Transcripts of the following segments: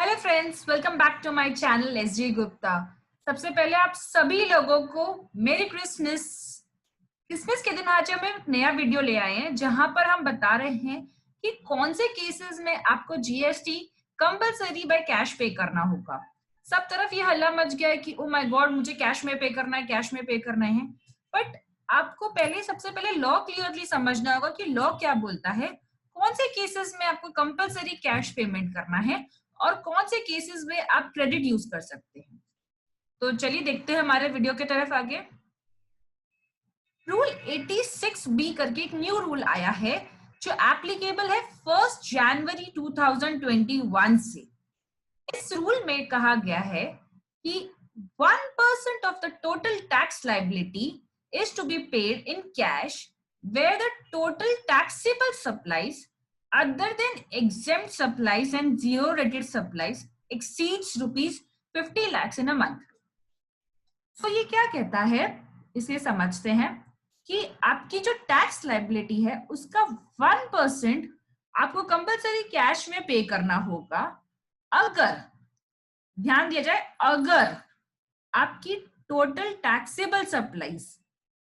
Hello friends, welcome back to my channel S G Gupta. सबसे पहले आप सभी लोगों को मेरी क्रिसमस। क्रिसमस के दिन आज हम एक नया वीडियो ले आए हैं जहां पर हम बता रहे हैं कि कौन से केसेस में आपको जीएसटी कंपलसरी बाय कैश पे करना होगा। सब तरफ ये हल्ला मच गया है कि ओ माय गॉड, मुझे कैश में पे करना है, कैश में पे करना है। बट आपको पहले सबसे पहले लॉ क्लियरली समझना होगा कि लॉ क्या बोलता है, कौन से केसेस में आपको कंपलसरी कैश पेमेंट करना है और कौन से केसेस में आप क्रेडिट यूज कर सकते हैं। तो चलिए देखते हैं हमारे वीडियो की तरफ आगे। रूल 86B करके एक न्यू रूल आया है जो एप्लीकेबल है 1 जनवरी 2021 से। इस रूल में कहा गया है कि 1% of the total tax liability is to be paid in cash where the total taxable supplies other than exempt supplies and zero rated supplies exceeds rupees 50 lakhs in a month। तो ये क्या कहता है, इसे समझते हैं कि आपकी जो टैक्स लाइबिलिटी है उसका 1% आपको कंपलसरी कैश में पे करना होगा अगर, ध्यान दिया जाए, अगर आपकी total taxable supplies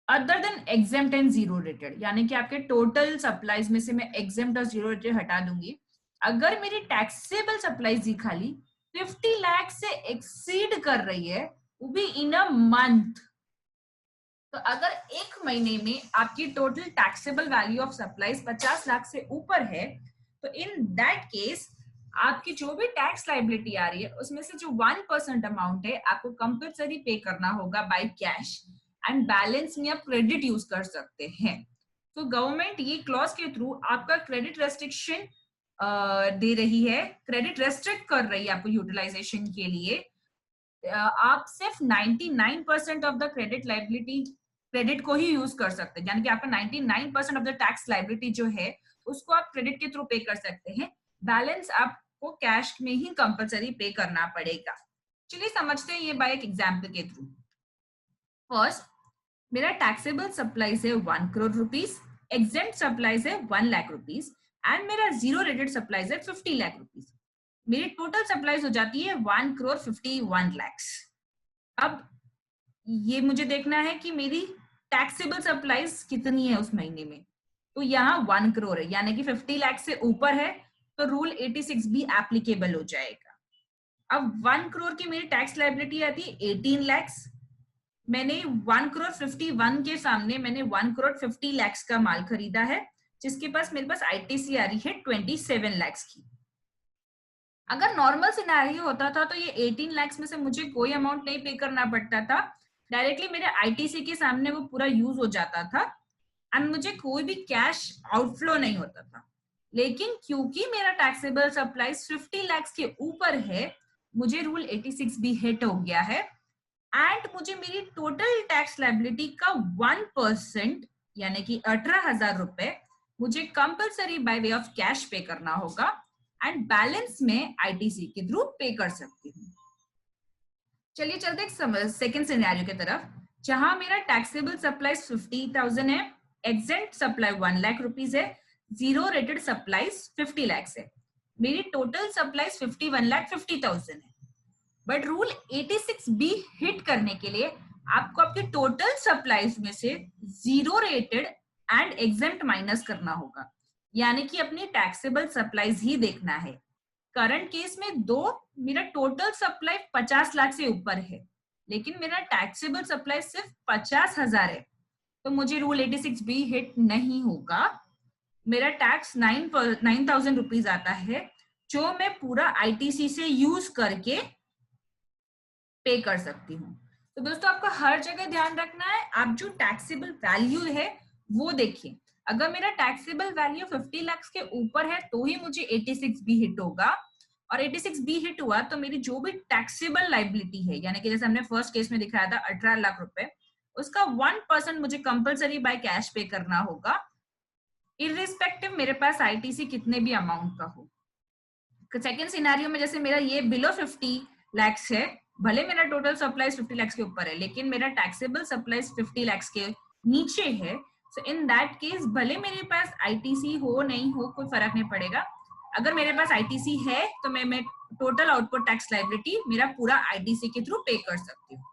other than exempt and zero rated, यानी कि आपके टोटल सप्लाईज में से मैं एग्जेम्प्ट और जीरो रेटेड हटा दूंगी, अगर मेरी टैक्सेबल सप्लाईज ही खाली 50 लाख से एक्सीड कर रही है, वो भी इन अ मंथ। तो अगर एक महीने में आपकी total taxable value of supplies 50 lakh से ऊपर है, तो इन दैट केस आपकी जो भी टैक्स लाइबिलिटी आ रही है उसमें से जो 1% अमाउंट है आपको कंपलसरी पे करना होगा बाय कैश, एंड बैलेंस में आप क्रेडिट यूज कर सकते हैं। तो गवर्नमेंट ये क्लॉज के थ्रू आपका क्रेडिट रेस्ट्रिक्शन दे रही है, क्रेडिट रेस्ट्रिक्ट कर रही है आपको यूटिलाइजेशन के लिए। आप सिर्फ 99% of the credit liability, credit को ही यूज कर सकते हैं, यानी कि आपका 99% ऑफ द टैक्स लाइबिलिटी जो है उसको आप क्रेडिट के थ्रू पे कर सकते हैं, बैलेंस आपको कैश में ही कंपलसरी पे करना पड़ेगा। चलिए समझते हैं ये बाय एक एग्जाम्पल के थ्रू। फर्स्ट, मेरा टैक्सेबल सप्लाईज है 1 करोड़ रुपीज, एग्जेम्प्ट सप्लाईज है 1 लाख रुपीज एंड मेरा जीरो रेटेड सप्लाईज है 50 लाख रुपीज। मेरी टोटल सप्लाईज हो जाती है 1 करोड़ 51 लैक्स। अब ये मुझे देखना है कि मेरी टैक्सेबल सप्लाईज कितनी है उस महीने में। तो यहाँ 1 करोड़ है, यानी कि 50 लाख से ऊपर है, तो रूल 86B एप्लीकेबल हो जाएगा। अब 1 करोड़ की मेरी टैक्स लाइबिलिटी आती है 18 लैक्स। मैंने 1 करोड़ 51 के सामने मैंने 1 करोड़ 50 लैक्स का माल खरीदा है, जिसके पास मेरे पास आईटीसी आ रही है 27 लैक्स की। अगर नॉर्मल सिनेरियो होता था तो ये 18 लैक्स में से मुझे कोई अमाउंट नहीं पे करना पड़ता था, डायरेक्टली मेरे आईटीसी के सामने वो पूरा यूज हो जाता था एंड मुझे कोई भी कैश आउटफ्लो नहीं होता था। लेकिन क्योंकि मेरा टैक्सेबल सप्लाईज 50 लैक्स के ऊपर है, मुझे रूल 86B हिट हो गया है एंड मुझे मेरी टोटल टैक्स लाइबिलिटी का 1% यानी कि 18,000 रुपए मुझे compulsory by way of cash पे करना होगा एंड बैलेंस में आईटीसी के थ्रू पे कर सकती हूँ। चलिए चलते एक सेकेंड सिनेरियो की तरफ, जहां मेरा टैक्सेबल सप्लाई 50,000 है, एग्जेम्प्ट सप्लाई 1 लाख रुपीज है, जीरो रेटेड सप्लाईज 50 लैक्स है। मेरी टोटल सप्लाईज 51 लाख 50,000 है। बट रूल 86B हिट करने के लिए आपको आपके टोटल सप्लाईज में से zero rated and exempt minus करना होगा, यानी कि अपनी टैक्सेबल सप्लाईज ही देखना है। करंट केस में मेरा टोटल सप्लाई 50 लाख से ऊपर है, लेकिन मेरा टैक्सेबल सप्लाई सिर्फ 50,000 है, तो मुझे रूल 86B हिट नहीं होगा। मेरा टैक्स 9,000 रुपीज आता है, जो मैं पूरा आईटीसी से यूज करके पे कर सकती हूँ। तो दोस्तों आपको हर जगह ध्यान रखना है, आप जो टैक्सेबल वैल्यू है वो देखिए। अगर मेरा टैक्सेबल वैल्यू 50 लाख के ऊपर है तो ही मुझे 86B हिट होगा, और 86B हिट हुआ तो मेरी जो भी टैक्सेबल लाइबिलिटी है, यानी कि जैसे हमने फर्स्ट केस में दिखाया था 18 लाख रुपए, उसका 1% मुझे कंपलसरी बाय कैश पे करना होगा, इररिस्पेक्टिव मेरे पास आईटीसी कितने भी अमाउंट का हो। सेकेंड सिनेरियो में जैसे मेरा ये बिलो 50 लैक्स है, भले मेरा टोटल सप्लाईज 50 लाख के ऊपर है लेकिन मेरा टैक्सेबल सप्लाईज 50 लाख के नीचे है, सो इन दैट केस भले मेरे पास आईटीसी हो नहीं हो कोई फर्क नहीं पड़ेगा, अगर मेरे पास आईटीसी है तो मैं टोटल आउटपुट टैक्स लायबिलिटी मेरा पूरा आईटीसी के थ्रू पे कर सकती हूँ।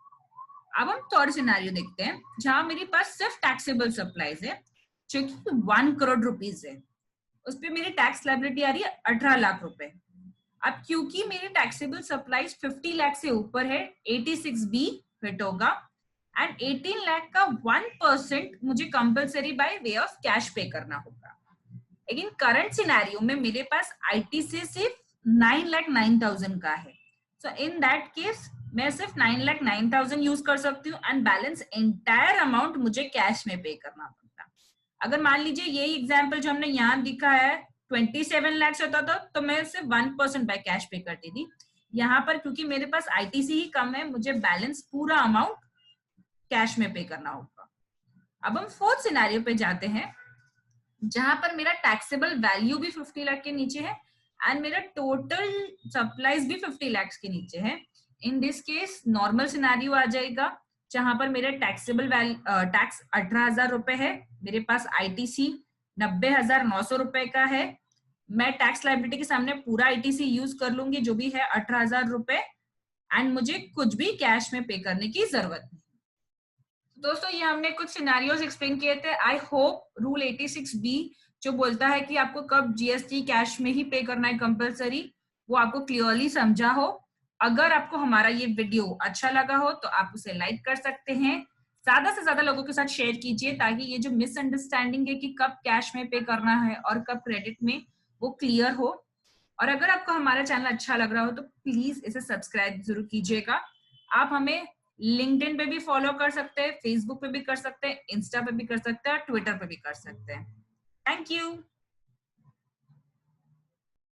अब हम थर्ड सिनेरियो देखते हैं जहां मेरे पास सिर्फ टैक्सेबल सप्लाईज है जो कि 1 करोड़ रुपीस है। उस पर मेरी टैक्स लायबिलिटी आ रही है 18 लाख रुपए। अब क्योंकि मेरी टैक्सेबल सप्लाईज 50 लाख से ऊपर है 86B फिट होगा एंड 18 लाख का 1% मुझे compulsory by way of cash पे करना होगा। लेकिन करंट सिनेरियो में मेरे पास आईटीसी सिर्फ 9,09,000 का है। सो इन दैट केस मैं सिर्फ 9,09,000 यूज कर सकती हूँ एंड बैलेंस एंटायर अमाउंट मुझे कैश में पे करना पड़ता। अगर मान लीजिए यही एग्जाम्पल जो हमने यहाँ दिखा है 27 लाख होता था तो मैं सिर्फ 1% बाय कैश पे करती थी। यहाँ पर क्योंकि मेरे पास आईटीसी ही कम है मुझे बैलेंस पूरा अमाउंट कैश में पे करना होगा। अब हम फोर्थ सिनेरियो पे जाते हैं जहां पर मेरा टैक्सेबल वैल्यू भी 50 लाख के नीचे है एंड मेरा टोटल सप्लाईज भी 50 लाख के नीचे है। In this case normal scenario आ जाएगा जहां पर मेरा टैक्सेबल टैक्स 18,000 रुपए है, मेरे पास आईटीसी 90,900 रुपए का है। मैं टैक्स लायबिलिटी के सामने पूरा आईटीसी यूज कर लूंगी जो भी है 18,000 रुपए एंड मुझे कुछ भी कैश में पे करने की जरूरत नहीं। दोस्तों ये हमने कुछ सिनेरियोस एक्सप्लेन किए थे। आई होप रूल 86B जो बोलता है कि आपको कब जीएसटी कैश में ही पे करना है कंपलसरी, वो आपको क्लियरली समझा हो। अगर आपको हमारा ये वीडियो अच्छा लगा हो तो आप उसे लाइक कर सकते हैं, ज्यादा से ज्यादा लोगों के साथ शेयर कीजिए ताकि ये जो मिसअंडरस्टैंडिंग है कि कब कैश में पे करना है और कब क्रेडिट में, वो क्लियर हो। और अगर आपको हमारा चैनल अच्छा लग रहा हो तो प्लीज इसे सब्सक्राइब जरूर कीजिएगा। आप हमें लिंक्डइन पे भी फॉलो कर सकते हैं, फेसबुक पे भी कर सकते हैं, इंस्टा पे भी कर सकते हैं, ट्विटर पे भी कर सकते हैं। Thank you.